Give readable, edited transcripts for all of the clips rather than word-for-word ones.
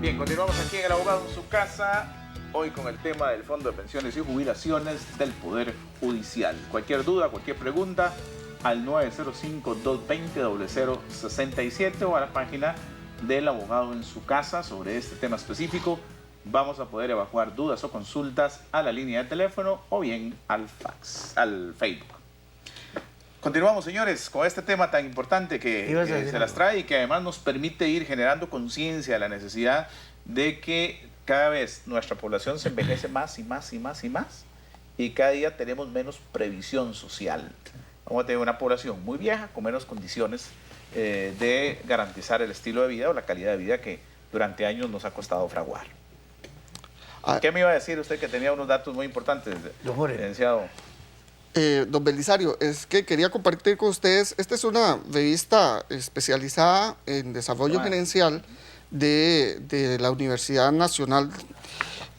Bien, continuamos aquí en El Abogado en su casa, hoy con el tema del Fondo de Pensiones y Jubilaciones del Poder Judicial. Cualquier duda, cualquier pregunta, al 905-220-0067 o a la página del Abogado en su casa sobre este tema específico. Vamos a poder evacuar dudas o consultas a la línea de teléfono o bien al fax, al Facebook. Continuamos, señores, con este tema tan importante que se las trae y que además nos permite ir generando conciencia de la necesidad de que cada vez nuestra población se envejece más y más y más y más, y cada día tenemos menos previsión social. Vamos a tener una población muy vieja con menos condiciones de garantizar el estilo de vida o la calidad de vida que durante años nos ha costado fraguar. ¿Qué me iba a decir usted que tenía unos datos muy importantes, licenciado? Don Belisario, es que quería compartir con ustedes, esta es una revista especializada en desarrollo gerencial de la Universidad Nacional,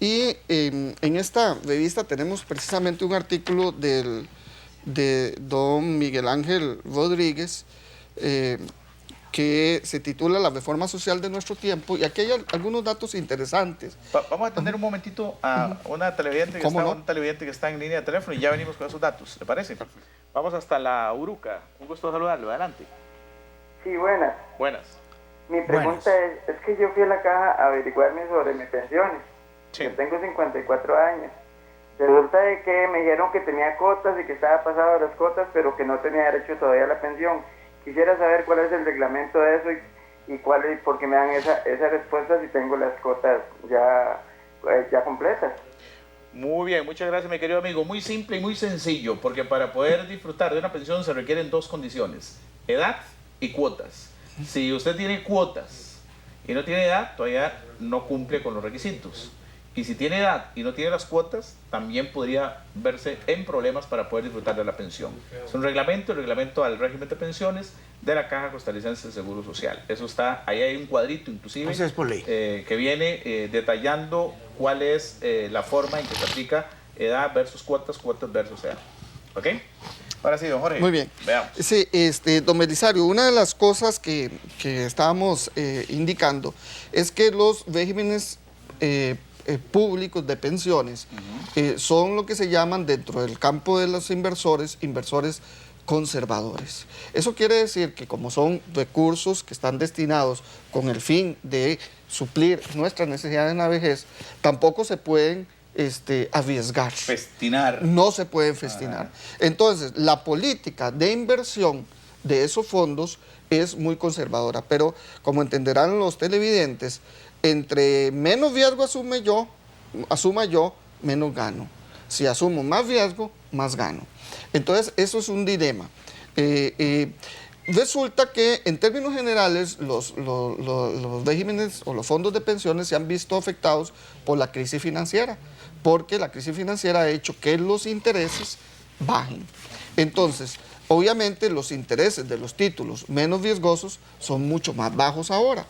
y en esta revista tenemos precisamente un artículo de don Miguel Ángel Rodríguez, que se titula La reforma social de nuestro tiempo, y aquí hay algunos datos interesantes. Vamos a atender un momentito a una televidente que está, un televidente que está en línea de teléfono y ya venimos con esos datos, ¿le parece? Vamos hasta la Uruca, un gusto saludarlo, adelante. Sí, buenas. Buenas. Mi pregunta es que yo fui a la caja a averiguarme sobre mis pensiones. Sí. Yo tengo 54 años. Resulta de que me dijeron que tenía cotas y que estaba pasado de las cotas, pero que no tenía derecho todavía a la pensión. Quisiera saber cuál es el reglamento de eso y cuál es, porque me dan esa respuesta si tengo las cotas ya completas. Muy bien, muchas gracias, mi querido amigo. Muy simple y muy sencillo, porque para poder disfrutar de una pensión se requieren dos condiciones: edad y cuotas. Si usted tiene cuotas y no tiene edad, todavía no cumple con los requisitos. Y si tiene edad y no tiene las cuotas, también podría verse en problemas para poder disfrutar de la pensión. Es un reglamento, el reglamento al régimen de pensiones de la Caja Costarricense de Seguro Social. Eso está, ahí hay un cuadrito inclusive que viene detallando cuál es la forma en que se aplica edad versus cuotas, cuotas versus edad. ¿Ok? Ahora sí, don Jorge. Muy bien. Veamos. Sí, don Belisario, una de las cosas que estábamos indicando es que los regímenes públicos de pensiones son lo que se llaman, dentro del campo de los inversores conservadores. Eso quiere decir que, como son recursos que están destinados con el fin de suplir nuestras necesidades en la vejez, tampoco se pueden arriesgar. Festinar. No se pueden festinar. Entonces, la política de inversión de esos fondos es muy conservadora, pero como entenderán los televidentes, entre menos riesgo asuma yo, menos gano. Si asumo más riesgo, más gano. Entonces, eso es un dilema. Resulta que, en términos generales, los regímenes o los fondos de pensiones se han visto afectados por la crisis financiera, porque la crisis financiera ha hecho que los intereses bajen. Entonces, obviamente, los intereses de los títulos menos riesgosos son mucho más bajos ahora.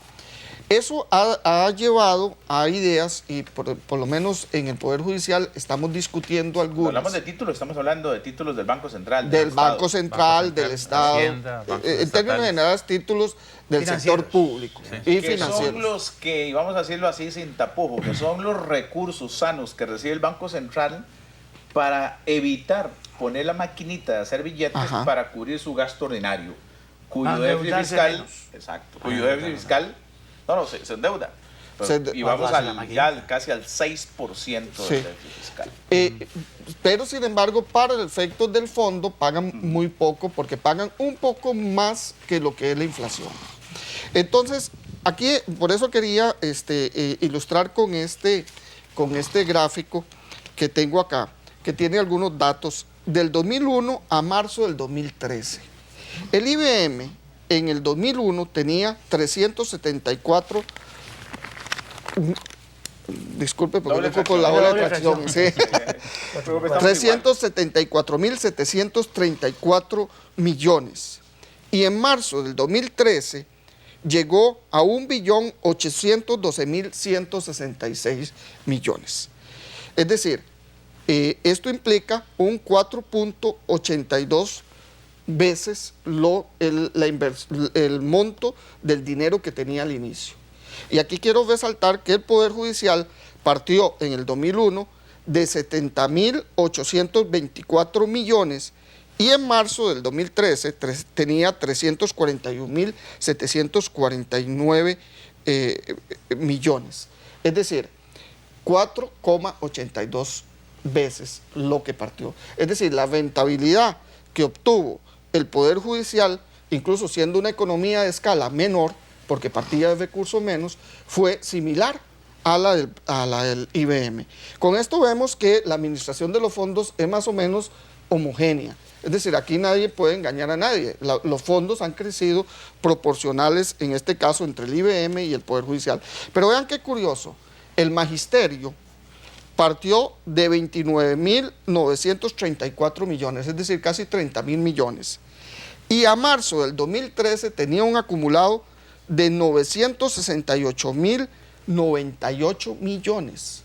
Eso ha llevado a ideas, y por lo menos en el Poder Judicial estamos discutiendo algunas. Cuando hablamos de títulos, estamos hablando de títulos del Banco Central. Del Banco Central, del Estado, Hacienda, en términos generales, títulos del sector público y que financieros. son los que, vamos a decirlo así sin tapujo, que son los recursos sanos que recibe el Banco Central para evitar poner la maquinita de hacer billetes para cubrir su gasto ordinario, cuyo déficit fiscal, cuyo déficit fiscal, se endeuda. Y vamos ya casi al 6% del déficit fiscal. Pero, sin embargo, para el efecto del fondo pagan muy poco, porque pagan un poco más que lo que es la inflación. Entonces, aquí, por eso quería ilustrar con este gráfico que tengo acá, que tiene algunos datos del 2001 a marzo del 2013. El IBM en el 2001 tenía 374... Disculpe, porque no con la ola de tracción. Sí. 374.734 millones. Y en marzo del 2013 llegó a 1.812.166 millones. Es decir, esto implica un 4.82 veces el monto del dinero que tenía al inicio. Y aquí quiero resaltar que el Poder Judicial partió en el 2001 de 70.824 millones y en marzo del 2013 tenía 341.749 millones. Es decir, 4,82 veces lo que partió. Es decir, la rentabilidad que obtuvo el Poder Judicial, incluso siendo una economía de escala menor, porque partía de recursos menos, fue similar a la del IBM. Con esto vemos que la administración de los fondos es más o menos homogénea. Es decir, aquí nadie puede engañar a nadie. Los fondos han crecido proporcionales, en este caso, entre el IBM y el Poder Judicial. Pero vean qué curioso, el magisterio partió de 29.934 millones, es decir, casi 30.000 millones. Y a marzo del 2013 tenía un acumulado de 968.098 millones,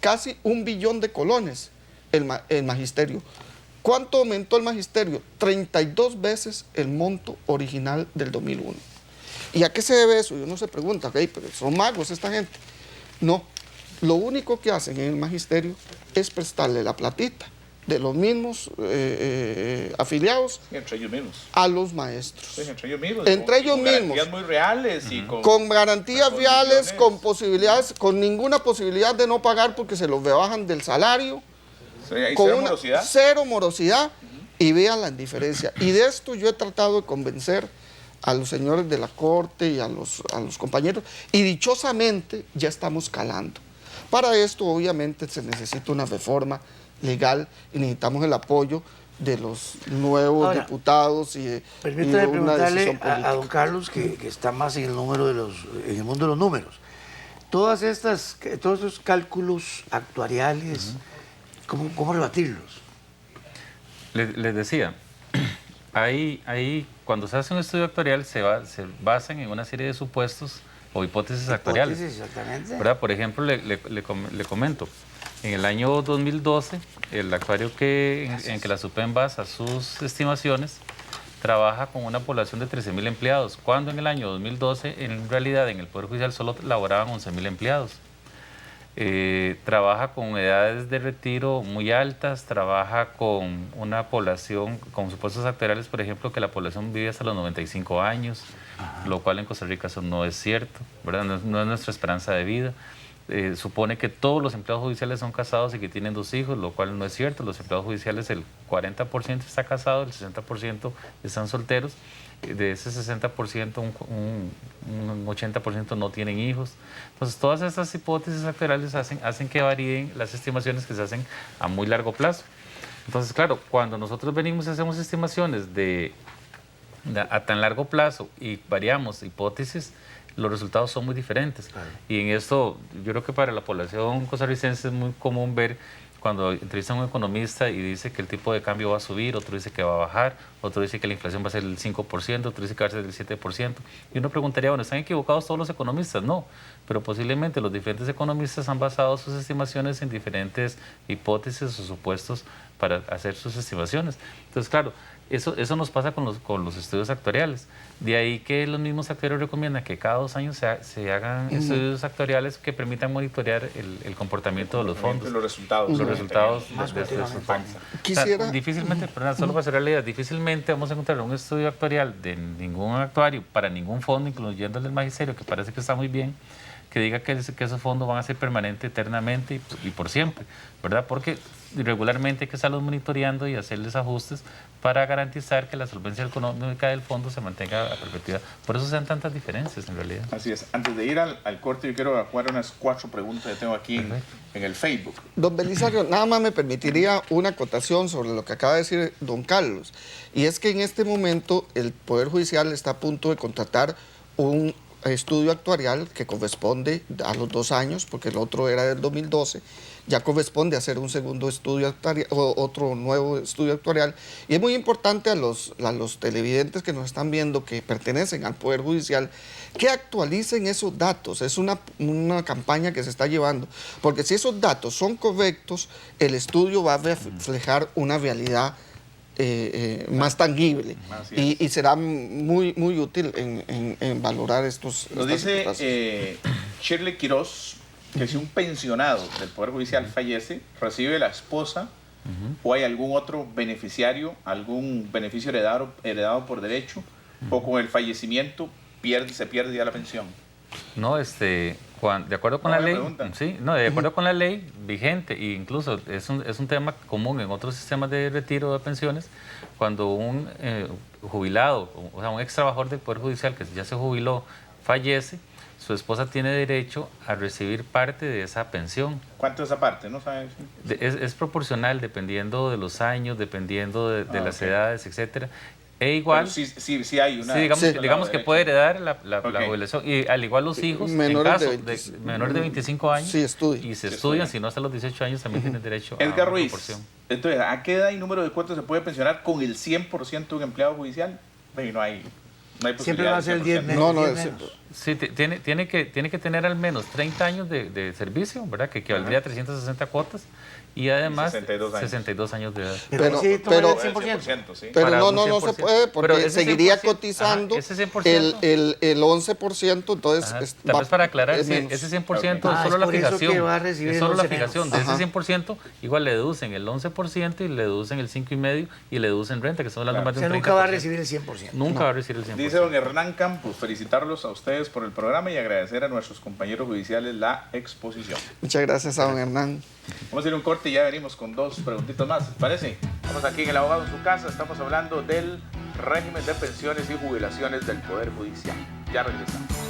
casi 1 billón de colones el magisterio. ¿Cuánto aumentó el magisterio? 32 veces el monto original del 2001. ¿Y a qué se debe eso? Y uno se pregunta, okay, pero son magos esta gente. No, lo único que hacen en el magisterio es prestarle la platita de los mismos afiliados entre ellos mismos. A los maestros. Sí, entre ellos mismos. Entre ellos mismos. Con garantías muy reales. Y con garantías reales, con posibilidades, con ninguna posibilidad de no pagar porque se los rebajan del salario. Sí, hay con cero morosidad. Cero morosidad. Y vean la indiferencia. Y de esto yo he tratado de convencer a los señores de la Corte y a los compañeros. Y dichosamente ya estamos calando. Para esto obviamente se necesita una reforma legal y necesitamos el apoyo de los nuevos diputados permítame preguntarle a don Carlos, que está más en el mundo de los números. Todos estos cálculos actuariales, ¿cómo rebatirlos? Les decía, ahí cuando se hace un estudio actuarial se basan en una serie de supuestos o hipótesis actuariales. Exactamente. ¿Verdad? Por ejemplo, le comento, en el año 2012, el actuario en que la SUPEM basa sus estimaciones trabaja con una población de 13.000 empleados, cuando en el año 2012, en realidad, en el Poder Judicial solo laboraban 11.000 empleados. Trabaja con edades de retiro muy altas, trabaja con una población, con supuestos actuariales, por ejemplo, que la población vive hasta los 95 años, lo cual en Costa Rica eso no es cierto, ¿verdad? No es nuestra esperanza de vida. Supone que todos los empleados judiciales son casados y que tienen 2 hijos, lo cual no es cierto. Los empleados judiciales, el 40% está casado, el 60% están solteros. De ese 60%, un 80% no tienen hijos. Entonces, todas estas hipótesis actuariales hacen que varíen las estimaciones que se hacen a muy largo plazo. Entonces, claro, cuando nosotros venimos y hacemos estimaciones a tan largo plazo y variamos hipótesis, los resultados son muy diferentes. Claro. Y en esto, yo creo que para la población costarricense es muy común ver cuando entrevistan a un economista y dice que el tipo de cambio va a subir, otro dice que va a bajar, otro dice que la inflación va a ser del 5%, otro dice que va a ser del 7%. Y uno preguntaría, bueno, ¿están equivocados todos los economistas? No, pero posiblemente los diferentes economistas han basado sus estimaciones en diferentes hipótesis o supuestos para hacer sus estimaciones. Entonces, claro, eso nos pasa con los estudios actuariales. De ahí que los mismos actuarios recomiendan que cada 2 años se hagan estudios actuariales que permitan monitorear el comportamiento de los fondos. Los resultados. Los resultados de esos fondos. Quisiera... Difícilmente, perdón, solo para cerrar la idea, difícilmente vamos a encontrar un estudio actuarial de ningún actuario para ningún fondo, incluyendo el del magisterio, que parece que está muy bien, que diga que esos fondos van a ser permanentes eternamente y por siempre, ¿verdad? Porque regularmente hay que estarlos monitoreando y hacerles ajustes para garantizar que la solvencia económica del fondo se mantenga a perpetuidad. Por eso se dan tantas diferencias en realidad. Así es. Antes de ir al corte, yo quiero jugar unas 4 preguntas que tengo aquí en el Facebook. Don Belisario, nada más me permitiría una acotación sobre lo que acaba de decir don Carlos. Y es que en este momento el Poder Judicial está a punto de contratar un estudio actuarial que corresponde a los 2 años, porque el otro era del 2012, ya corresponde hacer un segundo estudio actuarial, otro nuevo estudio actuarial. Y es muy importante a los televidentes que nos están viendo, que pertenecen al Poder Judicial, que actualicen esos datos. Es una campaña que se está llevando, porque si esos datos son correctos, el estudio va a reflejar una realidad más tangible Así y será muy, muy útil en valorar estos. Nos dice Shirley Quiroz que si un pensionado del Poder Judicial fallece, recibe la esposa o hay algún otro beneficiario, algún beneficio heredado por derecho, o con el fallecimiento se pierde ya la pensión. No, de acuerdo con la ley, sí, no, de acuerdo con la ley vigente, e incluso es un tema común en otros sistemas de retiro de pensiones, cuando un jubilado, o sea, un ex trabajador del Poder Judicial que ya se jubiló, fallece, su esposa tiene derecho a recibir parte de esa pensión. ¿Cuánto es esa parte? ¿No sabes? Es proporcional, dependiendo de los años, dependiendo de las edades, etcétera. E igual, sí hay una... Sí, digamos que puede heredar la jubilación. Y al igual los hijos, menores de 25 años, y se estudian, si no hasta los 18 años, también tienen derecho a Edgar una Ruiz, proporción. Entonces, ¿a qué edad y número de cuotas se puede pensionar con el 100% de un empleado judicial? No hay posibilidad. Siempre va a ser el 10 menos. Sí, tiene que tener al menos 30 años de servicio, ¿verdad? Que equivaldría a 360 cuotas. Y además 62 años de edad. Pero sí. no se puede porque seguiría cotizando el 11%, entonces... Tal vez para aclarar, ese 100% es solo la fijación. Es solo la fijación. De ese 100%, igual le deducen el 11% y le deducen el 5,5% y le deducen renta, que son las más de un 30%. Nunca va a recibir el 100%. Nunca va a recibir el 100%. Dice don Hernán Campos, felicitarlos a ustedes por el programa y agradecer a nuestros compañeros judiciales la exposición. Muchas gracias a don Hernán. Vamos a ir a un corte y ya venimos con 2 preguntitas más, ¿parece? Estamos aquí en El Abogado en su casa, estamos hablando del régimen de pensiones y jubilaciones del Poder Judicial. Ya regresamos.